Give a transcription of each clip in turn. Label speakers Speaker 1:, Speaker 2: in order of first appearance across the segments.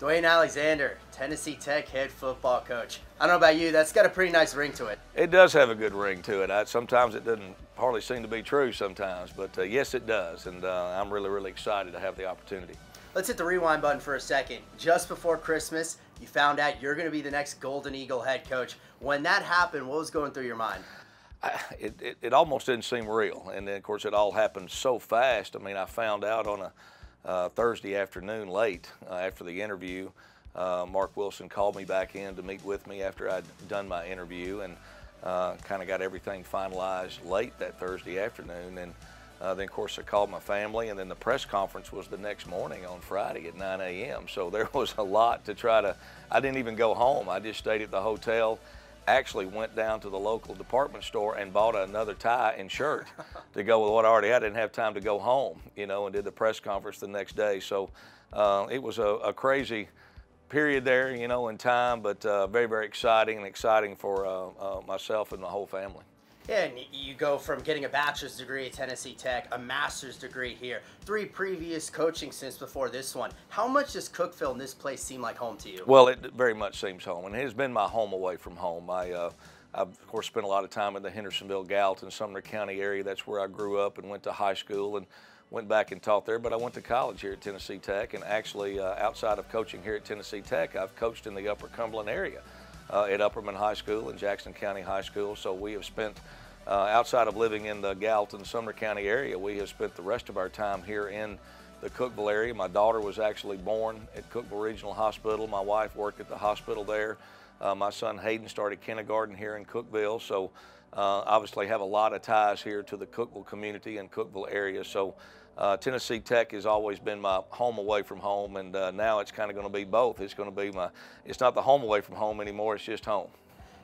Speaker 1: Dewayne Alexander, Tennessee Tech head football coach. I don't know about you, that's got a pretty nice ring to it.
Speaker 2: It does have a good ring to it. Sometimes it doesn't hardly seem to be true sometimes, but yes, it does, and I'm really excited to have the opportunity.
Speaker 1: Let's hit the rewind button for a second. Just before Christmas, you found out you're going to be the next Golden Eagle head coach. When that happened, what was going through your mind?
Speaker 2: It almost didn't seem real, and then of course it all happened so fast. I mean, I found out on a Thursday afternoon late after the interview. Mark Wilson called me back in to meet with me after I'd done my interview, and kind of got everything finalized late that Thursday afternoon. And then of course I called my family, and then the press conference was the next morning on Friday at 9 a.m. So there was a lot to try to, I didn't even go home. I just stayed at the hotel. Actually went down to the local department store and bought another tie and shirt to go with what I already had. I didn't have time to go home, you know, and did the press conference the next day. So it was a crazy period there, you know, in time, but very exciting for myself and my whole family.
Speaker 1: Yeah, and you go from getting a bachelor's degree at Tennessee Tech, a master's degree here, 3 previous coaching stints before this one. How much does Cookeville and this place seem like home to you?
Speaker 2: Well, it very much seems home, and it has been my home away from home. I've of course spent a lot of time in the Hendersonville, Gallatin, Sumner County area. That's where I grew up and went to high school and went back and taught there. But I went to college here at Tennessee Tech, and actually outside of coaching here at Tennessee Tech, I've coached in the Upper Cumberland area at Upperman High School and Jackson County High School. So we have spent, outside of living in the Gallatin, Sumner County area, we have spent the rest of our time here in the Cookeville area. My daughter was actually born at Cookeville Regional Hospital. My wife worked at the hospital there. My son Hayden started kindergarten here in Cookeville. So obviously have a lot of ties here to the Cookeville community and Cookeville area. So Tennessee Tech has always been my home away from home, and now it's kind of going to be both. It's going to be it's not the home away from home anymore, it's just home.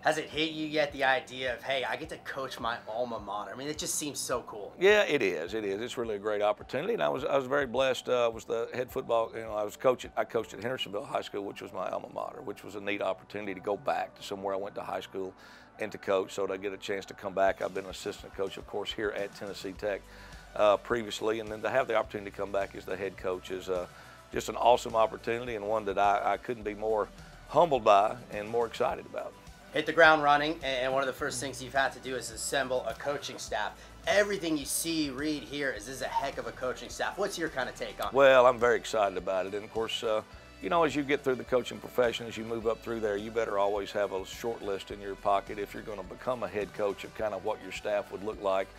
Speaker 1: Has it hit you yet, the idea of, hey, I get to coach my alma mater? I mean, it just seems so cool.
Speaker 2: Yeah, it is. It's really a great opportunity, and I was very blessed. I was the head football, you know, I coached at Hendersonville High School, which was my alma mater, which was a neat opportunity to go back to somewhere I went to high school and to coach, so to get a chance to come back. I've been an assistant coach, of course, here at Tennessee Tech previously, and then to have the opportunity to come back as the head coach is just an awesome opportunity, and one that I couldn't be more humbled by and more excited about.
Speaker 1: Hit the ground running, and one of the first things you've had to do is assemble a coaching staff. Everything you see, read, hear is this is a heck of a coaching staff. What's your kind of take on it?
Speaker 2: Well, I'm very excited about it, and of course, you know, as you get through the coaching profession, as you move up through there, you better always have a short list in your pocket if you're going to become a head coach of kind of what your staff would look like.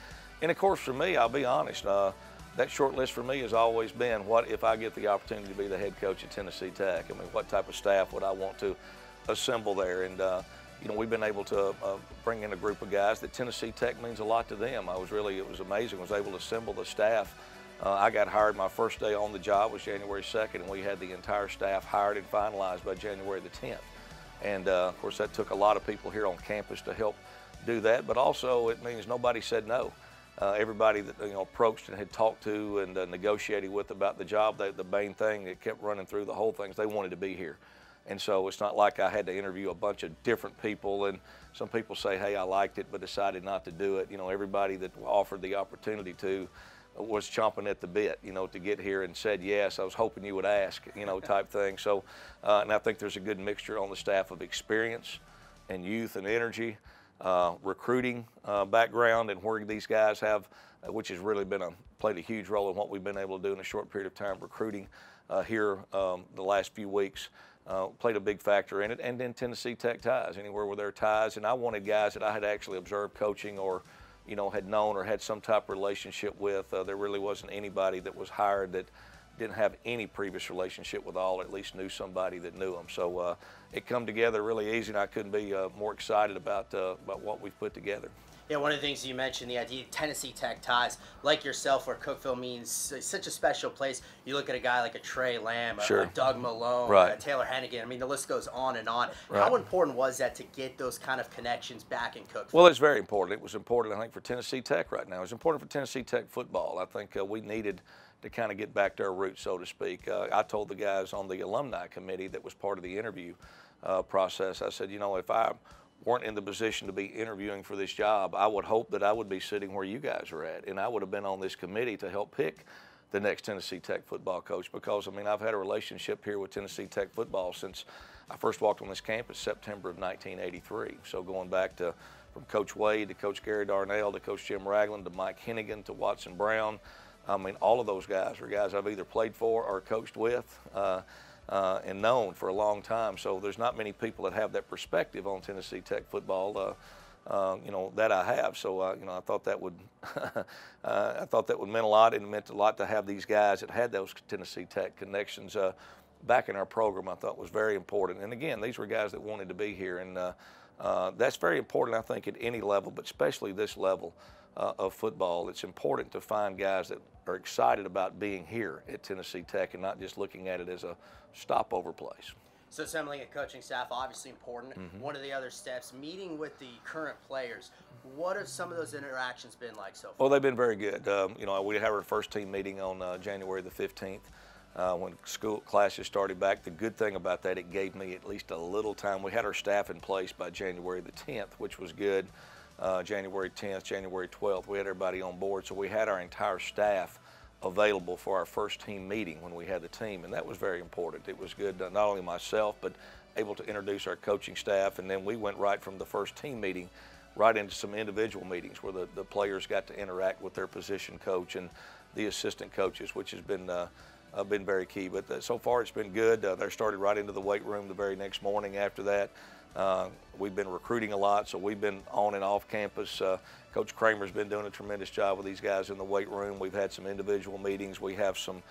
Speaker 2: And of course, for me, I'll be honest, that short list for me has always been, what if I get the opportunity to be the head coach at Tennessee Tech? I mean, what type of staff would I want to assemble there? And you know, we've been able to bring in a group of guys that Tennessee Tech means a lot to them. It was amazing. I was able to assemble the staff. I got hired, my first day on the job was January 2nd, and we had the entire staff hired and finalized by January the 10th. And of course, that took a lot of people here on campus to help do that, but also it means nobody said no. Everybody that, you know, approached and had talked to and negotiated with about the job, the main thing that kept running through the whole thing is they wanted to be here. And so it's not like I had to interview a bunch of different people, and some people say, hey, I liked it but decided not to do it. You know, everybody that offered the opportunity to was chomping at the bit, you know, to get here and said yes. I was hoping you would ask, you know, type thing. So, and I think there's a good mixture on the staff of experience and youth and energy, recruiting background, and where these guys have, which has really played a huge role in what we've been able to do in a short period of time, recruiting here the last few weeks. Played a big factor in it, and then Tennessee Tech ties, anywhere where there are ties. And I wanted guys that I had actually observed coaching or, you know, had known or had some type of relationship with. There really wasn't anybody that was hired that didn't have any previous relationship with all, or at least knew somebody that knew them. So it come together really easy, and I couldn't be more excited about what we've put together.
Speaker 1: Yeah, one of the things you mentioned, the idea of Tennessee Tech ties, like yourself, where Cookeville means such a special place. You look at a guy like a Trey Lamb,
Speaker 2: sure,
Speaker 1: a Doug Malone,
Speaker 2: right,
Speaker 1: a Taylor Hennigan. I mean, the list goes on and on.
Speaker 2: Right.
Speaker 1: How important was that to get those kind of connections back in Cookeville?
Speaker 2: Well, it's very important. It was important, I think, for Tennessee Tech right now. It was important for Tennessee Tech football. I think we needed to kind of get back to our roots, so to speak. I told the guys on the alumni committee that was part of the interview process, I said, you know, if I weren't in the position to be interviewing for this job, I would hope that I would be sitting where you guys are at, and I would have been on this committee to help pick the next Tennessee Tech football coach, because, I mean, I've had a relationship here with Tennessee Tech football since I first walked on this campus, September of 1983. So going back to from Coach Wade to Coach Gary Darnell to Coach Jim Ragland to Mike Hennigan to Watson Brown, I mean, all of those guys are guys I've either played for or coached with and known for a long time. So there's not many people that have that perspective on Tennessee Tech football, you know, that I have. So, you know, I thought that would mean a lot, and it meant a lot to have these guys that had those Tennessee Tech connections back in our program. I thought was very important. And again, these were guys that wanted to be here, and that's very important, I think, at any level, but especially this level of football. It's important to find guys that are excited about being here at Tennessee Tech and not just looking at it as a stopover place.
Speaker 1: So assembling a coaching staff, obviously important. One of the other steps, meeting with the current players. What have some of those interactions been like so far?
Speaker 2: Well, they've been very good. You know, we had our first team meeting on January the 15th. When school classes started back. The good thing about that, it gave me at least a little time. We had our staff in place by January the 10th, which was good. January 10th, January 12th, we had everybody on board. So we had our entire staff available for our first team meeting when we had the team, and that was very important. It was good, not only myself, but able to introduce our coaching staff, and then we went right from the first team meeting right into some individual meetings where the players got to interact with their position coach and the assistant coaches, which has been very key. But so far it's been good. They started right into the weight room the very next morning after that. We've been recruiting a lot, so we've been on and off campus. Coach Kramer's been doing a tremendous job with these guys in the weight room. We've had some individual meetings. We have some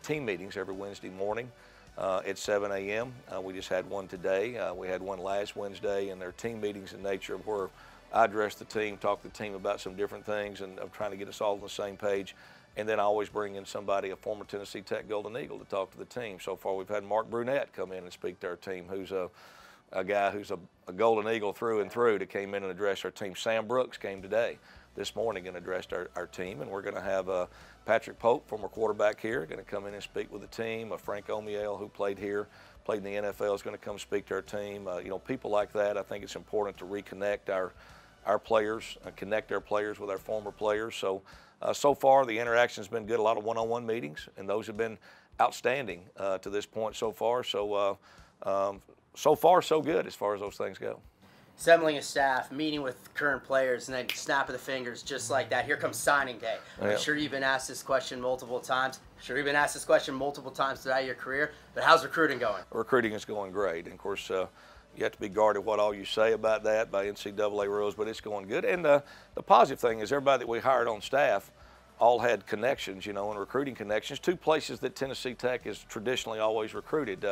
Speaker 2: team meetings every Wednesday morning at 7 a.m. We just had one today. We had one last Wednesday, and they're team meetings in nature where I address the team, talk to the team about some different things, and I'm trying to get us all on the same page. And then I always bring in somebody, a former Tennessee Tech Golden Eagle, to talk to the team. So far, we've had Mark Brunette come in and speak to our team, who's a guy who's a Golden Eagle through and through, that came in and addressed our team. Sam Brooks came this morning and addressed our team. And we're going to have Patrick Pope, former quarterback here, going to come in and speak with the team. Frank Omiel, who played here, played in the NFL, is going to come speak to our team. You know, people like that, I think it's important to reconnect our players, connect our players with our former players. So, so far, the interaction's been good. A lot of one-on-one meetings, and those have been outstanding to this point so far. So, so far, so good as far as those things go.
Speaker 1: Assembling a staff, meeting with current players, and then snap of the fingers, just like that. Here comes signing day. I'm sure you've been asked this question multiple times. Throughout your career, but how's recruiting going?
Speaker 2: Recruiting is going great. And of course, you have to be guarded what all you say about that by NCAA rules, but it's going good. And the positive thing is everybody that we hired on staff all had connections, you know, and recruiting connections to places that Tennessee Tech has traditionally always recruited.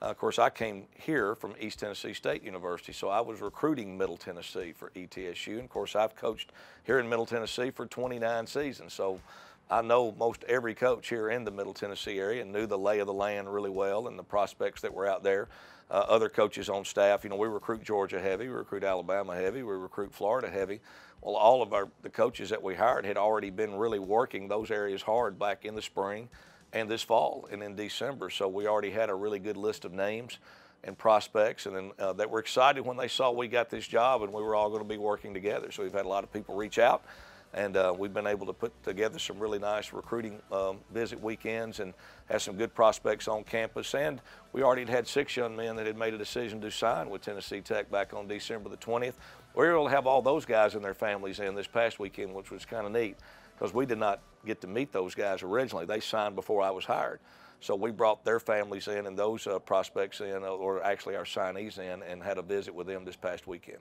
Speaker 2: Of course, I came here from East Tennessee State University, so I was recruiting Middle Tennessee for ETSU. And of course, I've coached here in Middle Tennessee for 29 seasons, so I know most every coach here in the Middle Tennessee area and knew the lay of the land really well and the prospects that were out there. Other coaches on staff, you know, we recruit Georgia heavy, we recruit Alabama heavy, we recruit Florida heavy. Well, all of the coaches that we hired had already been really working those areas hard back in the spring and this fall and in December. So we already had a really good list of names and prospects, and then that were excited when they saw we got this job and we were all going to be working together. So we've had a lot of people reach out, and we've been able to put together some really nice recruiting visit weekends and have some good prospects on campus. And we already had 6 young men that had made a decision to sign with Tennessee Tech back on December the 20th. We were able to have all those guys and their families in this past weekend, which was kind of neat, because we did not get to meet those guys originally. They signed before I was hired. So we brought their families in and those prospects in, or actually our signees in, and had a visit with them this past weekend.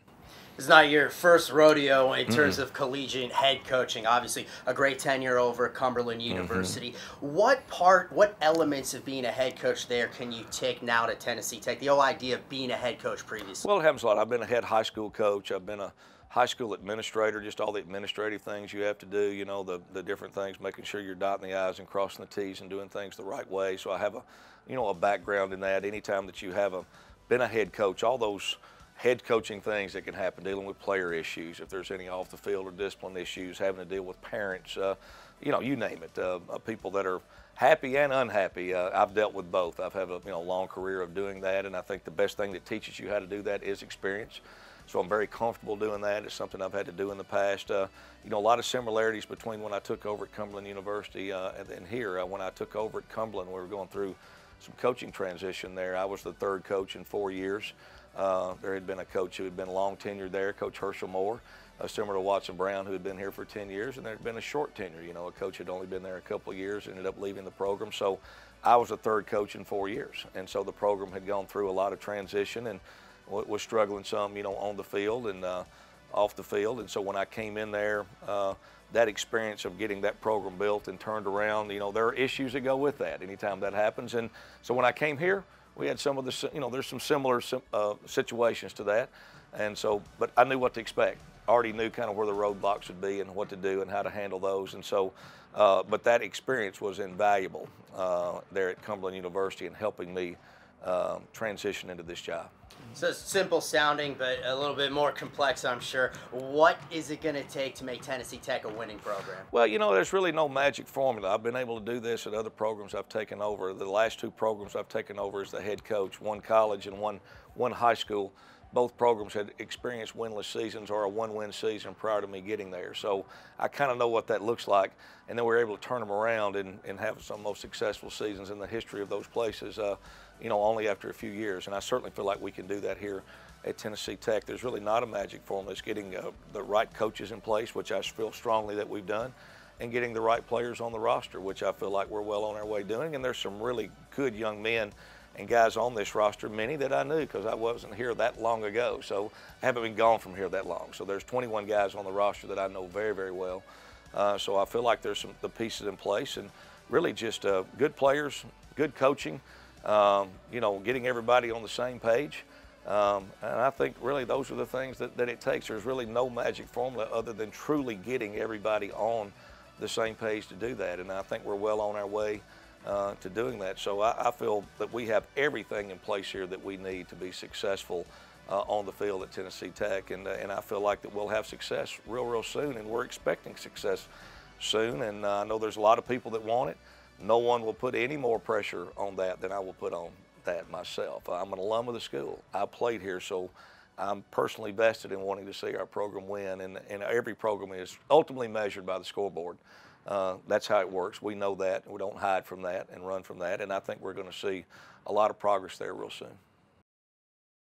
Speaker 1: It's not your first rodeo in terms of collegiate head coaching. Obviously, a great tenure over at Cumberland University. What elements of being a head coach there can you take now to Tennessee Tech? The whole idea of being a head coach previously.
Speaker 2: Well, it happens a lot. I've been a head high school coach. I've been a high school administrator, just all the administrative things you have to do, you know, the different things, making sure you're dotting the I's and crossing the T's and doing things the right way. So I have a background in that. Anytime that you have been a head coach, all those head coaching things that can happen, dealing with player issues, if there's any off the field or discipline issues, having to deal with parents, you know, you name it, people that are happy and unhappy. I've dealt with both. I've had a long career of doing that, and I think the best thing that teaches you how to do that is experience. So I'm very comfortable doing that. It's something I've had to do in the past. You know, a lot of similarities between when I took over at Cumberland University and here. When I took over at Cumberland, we were going through some coaching transition there. I was the third coach in 4 years. There had been a coach who had been long tenured there, Coach Herschel Moore, similar to Watson Brown, who had been here for 10 years, and there had been a short tenure. You know, a coach had only been there a couple of years, ended up leaving the program. So I was the third coach in 4 years, and so the program had gone through a lot of transition and was struggling some, you know, on the field and off the field. And so when I came in there, that experience of getting that program built and turned around, you know, there are issues that go with that anytime that happens. And so when I came here, we had some of the, you know, there's some similar situations to that. And so, but I knew what to expect. I already knew kind of where the roadblocks would be and what to do and how to handle those. And so, but that experience was invaluable there at Cumberland University in helping me transition into this job.
Speaker 1: So it's simple sounding, but a little bit more complex, I'm sure. What is it going to take to make Tennessee Tech a winning program?
Speaker 2: Well, you know, there's really no magic formula. I've been able to do this at other programs I've taken over. The last two programs I've taken over as the head coach, one college and one high school. Both programs had experienced winless seasons or a one-win season prior to me getting there. So I kind of know what that looks like. And then we were able to turn them around and have some of the most successful seasons in the history of those places, you know, only after a few years. And I certainly feel like we can do that here at Tennessee Tech. There's really not a magic formula. It's getting the right coaches in place, which I feel strongly that we've done, and getting the right players on the roster, which I feel like we're well on our way doing. And there's some really good young men and guys on this roster, many that I knew because I wasn't here that long ago. So I haven't been gone from here that long. So there's 21 guys on the roster that I know very, very well. So I feel like there's the pieces in place, and really just good players, good coaching, you know, getting everybody on the same page. And I think really those are the things that it takes. There's really no magic formula other than truly getting everybody on the same page to do that. And I think we're well on our way to doing that. So I feel that we have everything in place here that we need to be successful on the field at Tennessee Tech. And I feel like that we'll have success real soon, and we're expecting success soon. And I know there's a lot of people that want it. No one will put any more pressure on that than I will put on that myself. I'm an alum of the school. I played here, so I'm personally vested in wanting to see our program win. And every program is ultimately measured by the scoreboard. That's how it works. We know that. We don't hide from that and run from that. And I think we're going to see a lot of progress there real soon.